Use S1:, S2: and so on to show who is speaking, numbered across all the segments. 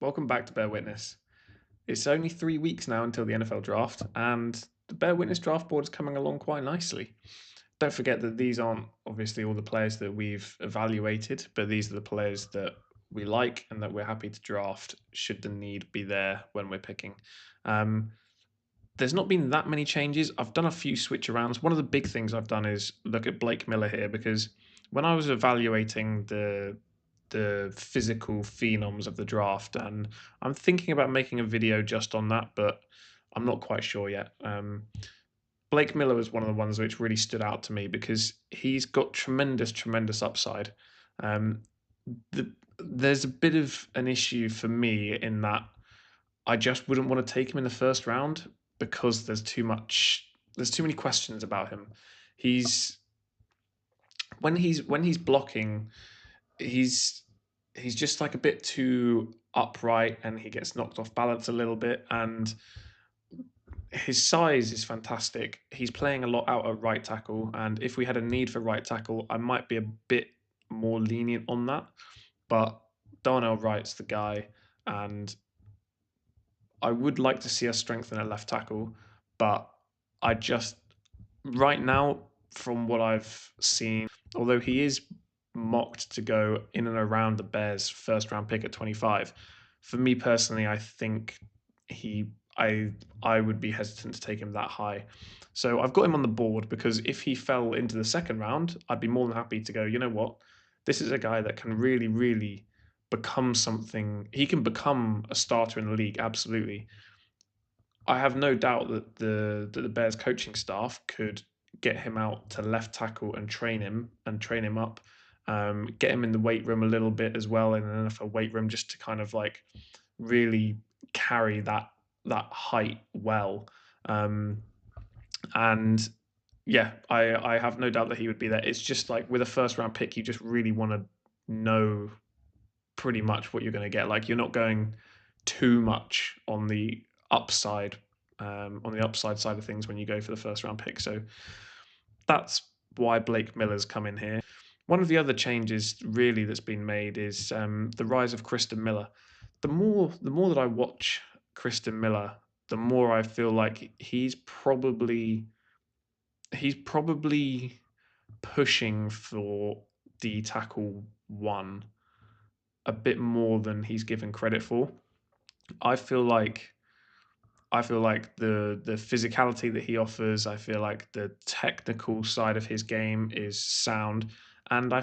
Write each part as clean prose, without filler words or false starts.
S1: Welcome back to Bear Witness. It's only 3 weeks now until the NFL draft, and the Bear Witness draft board is coming along quite nicely. Don't forget that these aren't obviously all the players that we've evaluated, but these are the players that we like and that we're happy to draft should the need be there when we're picking. Um, there's not been that many changes. I've done a few switch arounds. One of the big things I've done is look at Blake Miller here because when I was evaluating the physical phenoms of the draft, and I'm thinking about making a video just on that, but I'm not quite sure yet. Blake Miller was one of the ones which really stood out to me because he's got tremendous upside. Um, there's a bit of an issue for me in that I just wouldn't want to take him in the first round because there's too many questions about him. He's when he's blocking, he's he's just like a bit too upright and he gets knocked off balance a little bit, and his size is fantastic. He's playing a lot out at right tackle, and if we had a need for right tackle, I might be a bit more lenient on that. But Darnell Wright's the guy, and I would like to see us strengthen at left tackle, but I just right now, from what I've seen, although he is mocked to go in and around the Bears' first round pick at 25, for me personally, I think he I would be hesitant to take him that high. So I've got him on the board because if he fell into the second round, I'd be more than happy to go, you know what? This is a guy that can really become something. He can become a starter in the league, absolutely. I have no doubt that the Bears coaching staff could get him out to left tackle and train him up, get him in the weight room a little bit as well in an NFL weight room just to kind of like really carry that height well. Um, and yeah, I have no doubt that he would be there. It's just like with a first round pick, you just really want to know pretty much what you're going to get. Like you're not going too much on the upside side of things when you go for the first round pick. So that's why Blake Miller's come in here. One of the other changes really that's been made is the rise of Kristen Miller. The more that I watch Kristen Miller, the more I feel like he's probably pushing for the tackle one a bit more than he's given credit for. I feel like I feel like the physicality that he offers, I feel like the technical side of his game is sound, and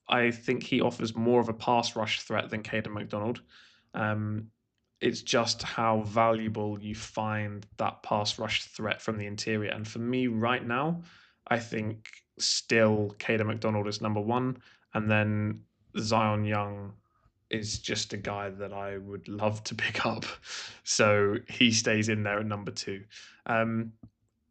S1: I think he offers more of a pass rush threat than Caden McDonald. Um, it's just how valuable you find that pass rush threat from the interior. And for me right now, I think still Caden McDonald is number one, and then Zion Young is just a guy that I would love to pick up. So he stays in there at number two. Um,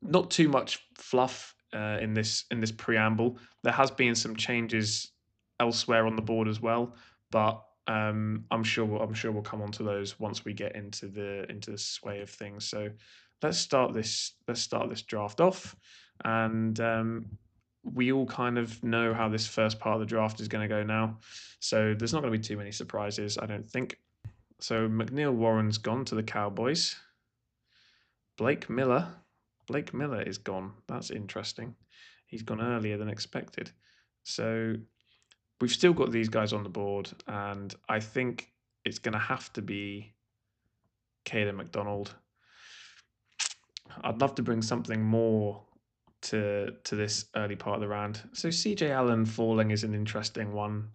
S1: not too much fluff in this preamble. There has been some changes elsewhere on the board as well, but I'm sure we'll come on to those once we get into the sway of things. So let's start this draft off, and we all kind of know how this first part of the draft is going to go now. So there's not going to be too many surprises, I don't think. So McNeil Warren's gone to the Cowboys. Blake Miller. Blake Miller is gone. That's interesting. He's gone earlier than expected. So we've still got these guys on the board, and I think it's going to have to be Caden McDonald. I'd love to bring something more to this early part of the round. So CJ Allen falling is an interesting one.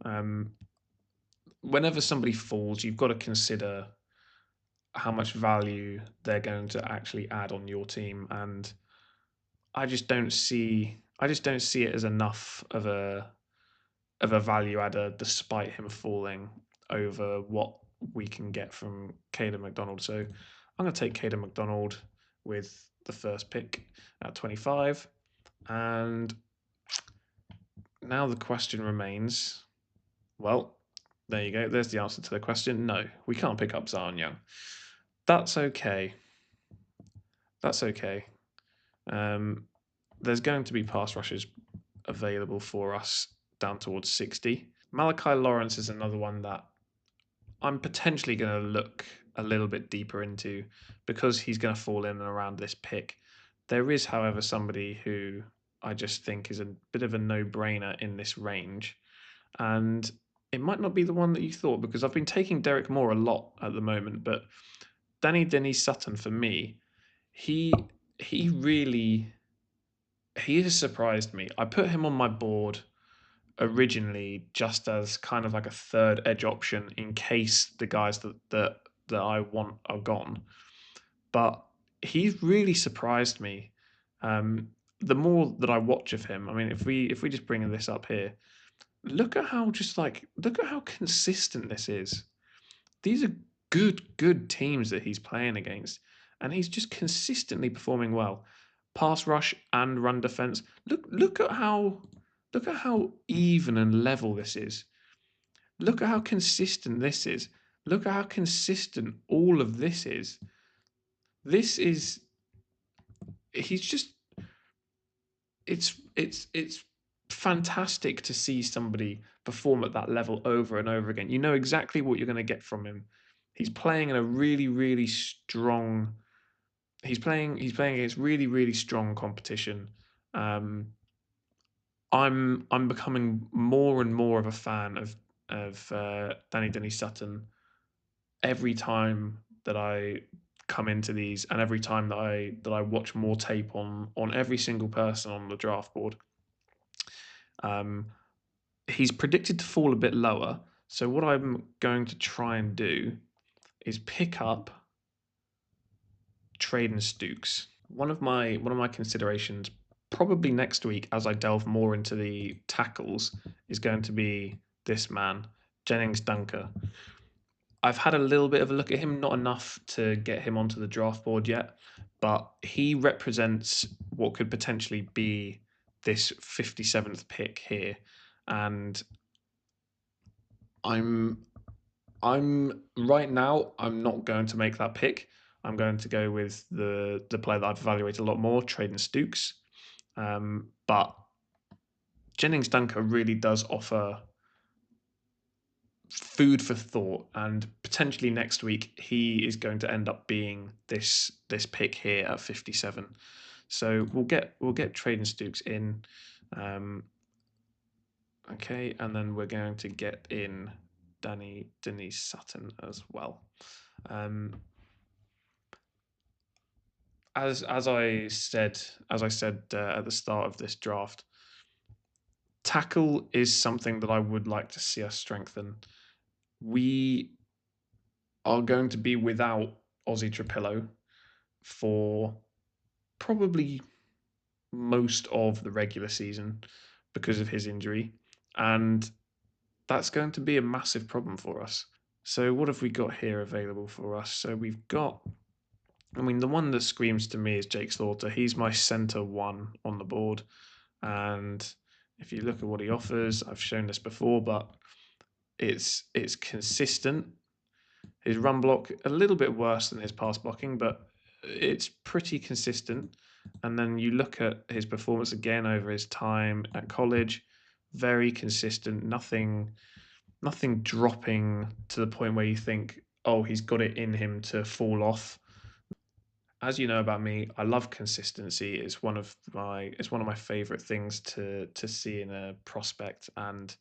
S1: Whenever somebody falls, you've got to consider how much value they're going to actually add on your team, and I just don't see it as enough of a value adder despite him falling over what we can get from Caden McDonald. So I'm going to take Caden McDonald with the first pick at 25. And now the question remains, well, there you go. There's the answer to the question. No, we can't pick up Zion Young. That's okay. That's okay. Um, there's going to be pass rushes available for us down towards 60. Malachi Lawrence is another one that I'm potentially going to look a little bit deeper into, because he's going to fall in and around this pick. There is, however, somebody who I just think is a bit of a no-brainer in this range, and it might not be the one that you thought, because I've been taking Derek Moore a lot at the moment, but Dani Sutton, for me, he he really he has surprised me. I put him on my board originally just as kind of like a third edge option in case the guys that I want are gone. But he's really surprised me. Um, the more that I watch of him, I mean, if we just bring this up here, look at how consistent this is. These are good teams that he's playing against, and he's just consistently performing well. Pass rush and run defense. Look at how even and level this is. Look at how consistent this is. Look at how consistent all of this is. This is he's just it's fantastic to see somebody perform at that level over and over again. You know exactly what you're going to get from him. He's playing in a really strong. He's playing against really strong competition. Um, I'm becoming more and more of a fan of Danny Sutton every time that I come into these, and every time that I watch more tape on every single person on the draft board. Um, he's predicted to fall a bit lower. So what I'm going to try and do is pick up Traden Stukes. One of my considerations, probably next week, as I delve more into the tackles, is going to be this man, Jennings Dunker. I've had a little bit of a look at him, not enough to get him onto the draft board yet, but he represents what could potentially be this 57th pick here, and I'm I'm right now. I'm not going to make that pick. I'm going to go with the player that I've evaluated a lot more, Traden Stukes. But Jennings Dunker really does offer food for thought, and potentially next week he is going to end up being this pick here at 57. So we'll get Traden Stukes in. Um, okay, and then we're going to get in Denise Sutton as well. Um, as I said at the start of this draft, tackle is something that I would like to see us strengthen. We are going to be without Ozzy Trapillo for probably most of the regular season because of his injury, and that's going to be a massive problem for us. So what have we got here available for us? So we've got, I mean, the one that screams to me is Jake Slaughter. He's my center one on the board. And if you look at what he offers, I've shown this before, but it's consistent. His run block a little bit worse than his pass blocking, but it's pretty consistent. And then you look at his performance again over his time at college, very consistent. Nothing dropping to the point where you think, oh, he's got it in him to fall off. As you know about me, I love consistency. It's one of my favorite things to see in a prospect. And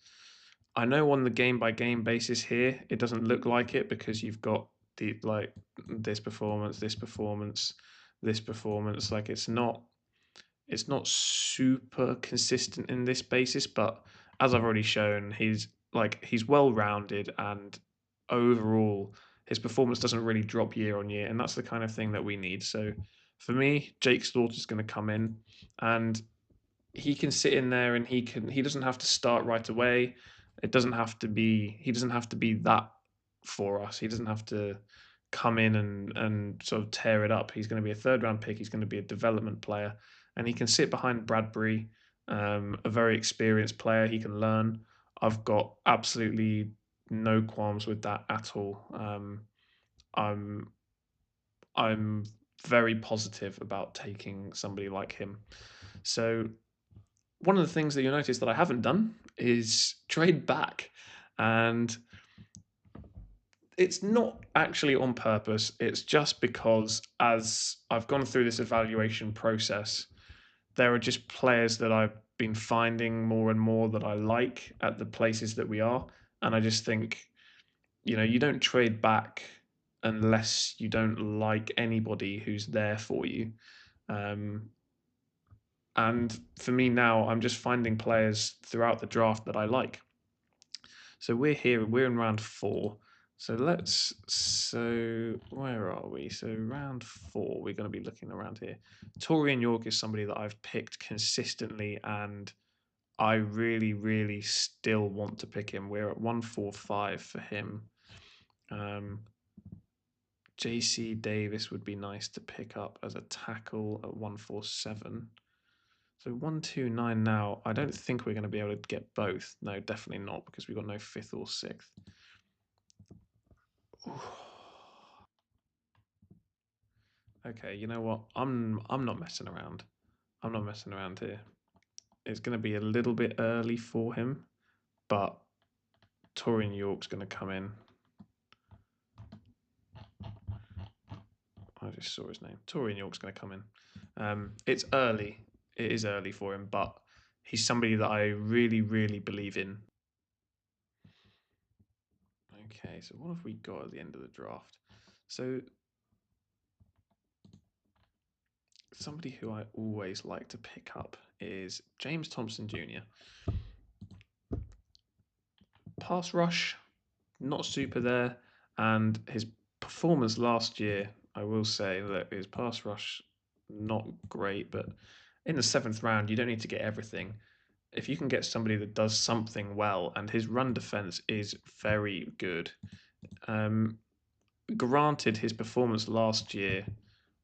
S1: I know on the game by game basis here, it doesn't look like it because you've got the like this performance, this performance, this performance. Like it's not super consistent in this basis, but as I've already shown, he's well rounded, and overall his performance doesn't really drop year on year, and that's the kind of thing that we need. So for me, Jake Slaughter's going to come in, and he can sit in there, and he doesn't have to start right away. He doesn't have to be that for us. He doesn't have to come in and sort of tear it up. He's going to be a third round pick. He's going to be a development player, and he can sit behind Bradbury, a very experienced player. He can learn. I've got absolutely no qualms with that at all. I'm I'm very positive about taking somebody like him. So one of the things that you'll notice that I haven't done is trade back. And It's not actually on purpose. It's just because as I've gone through this evaluation process, there are just players that I've been finding more and more that I like at the places that we are. And I just think, you don't trade back unless you don't like anybody who's there for you. Um, and for me now, I'm just finding players throughout the draft that I like. So we're here, we're in round four. So where are we? So round four, we're going to be looking around here. Torian York is somebody that I've picked consistently, and I really, really still want to pick him. We're at 145 for him. JC Davis would be nice to pick up as a tackle at 147. So 129 now. I don't think we're going to be able to get both. No, definitely not, because we've got no fifth or sixth. Okay, you know what? I'm not messing around. I'm not messing around here. It's going to be a little bit early for him, but Torian York's going to come in. I just saw his name. Torian York's going to come in. It's early. It is early for him, but he's somebody that I really, really believe in. Okay, so what have we got at the end of the draft? So somebody who I always like to pick up is James Thompson Jr. Pass rush, not super there, and his performance last year, I will say that his pass rush not great, but in the seventh round, you don't need to get everything. If you can get somebody that does something well, and his run defense is very good. Granted, his performance last year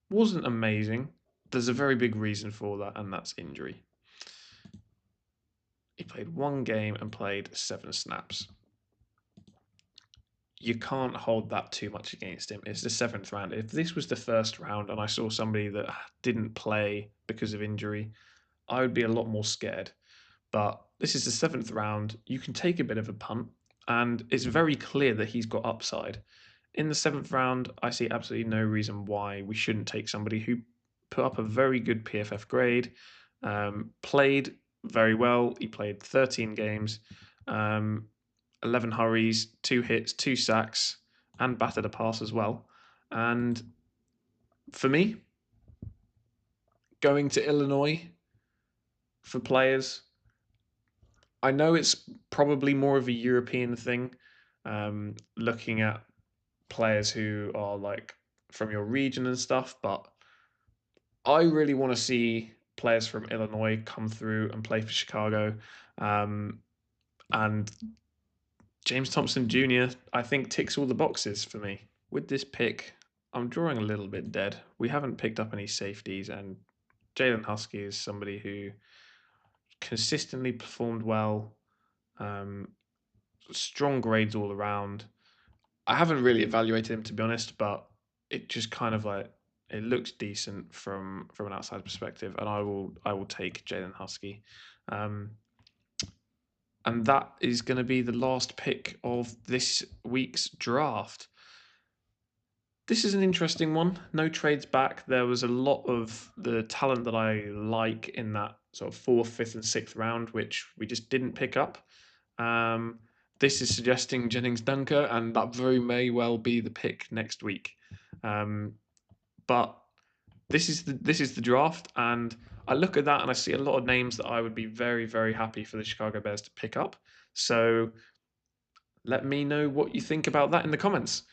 S1: wasn't amazing. There's a very big reason for that, and that's injury. He played one game and played 7 snaps. You can't hold that too much against him. It's the seventh round. If this was the first round and I saw somebody that didn't play because of injury, I would be a lot more scared. But this is the seventh round. You can take a bit of a punt, and it's very clear that he's got upside. In the seventh round, I see absolutely no reason why we shouldn't take somebody who put up a very good PFF grade, played very well. He played 13 games, um, 11 hurries, 2 hits, 2 sacks, and batted a pass as well. And for me, going to Illinois for players, I know it's probably more of a European thing, looking at players who are like from your region and stuff, but I really want to see players from Illinois come through and play for Chicago. Um, and James Thompson Jr., I think, ticks all the boxes for me. With this pick, I'm drawing a little bit dead. We haven't picked up any safeties, and Jalen Husky is somebody who consistently performed well, um, strong grades all around. I haven't really evaluated him, to be honest, but it just kind of like it looks decent from an outside perspective, and I will take Jalen Husky. Um, and that is going to be the last pick of this week's draft. This is an interesting one. No trades back. There was a lot of the talent that I like in that sort of fourth, fifth, and sixth round, which we just didn't pick up. Um, this is suggesting Jennings Dunker, and that very may well be the pick next week. But this is the draft, and I look at that and I see a lot of names that I would be very, very happy for the Chicago Bears to pick up. So let me know what you think about that in the comments.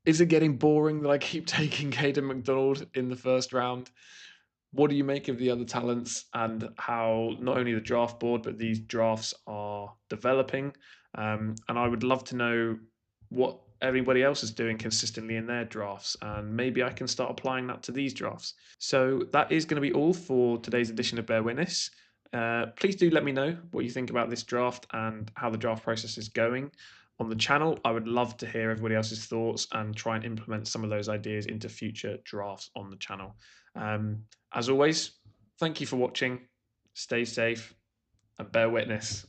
S1: Is it getting boring that I keep taking Caden McDonald in the first round? What do you make of the other talents and how not only the draft board, but these drafts are developing? And I would love to know what everybody else is doing consistently in their drafts, and maybe I can start applying that to these drafts. So that is going to be all for today's edition of Bear Witness. Please do let me know what you think about this draft and how the draft process is going on the channel. I would love to hear everybody else's thoughts and try and implement some of those ideas into future drafts on the channel. As always, thank you for watching. Stay safe and bear witness.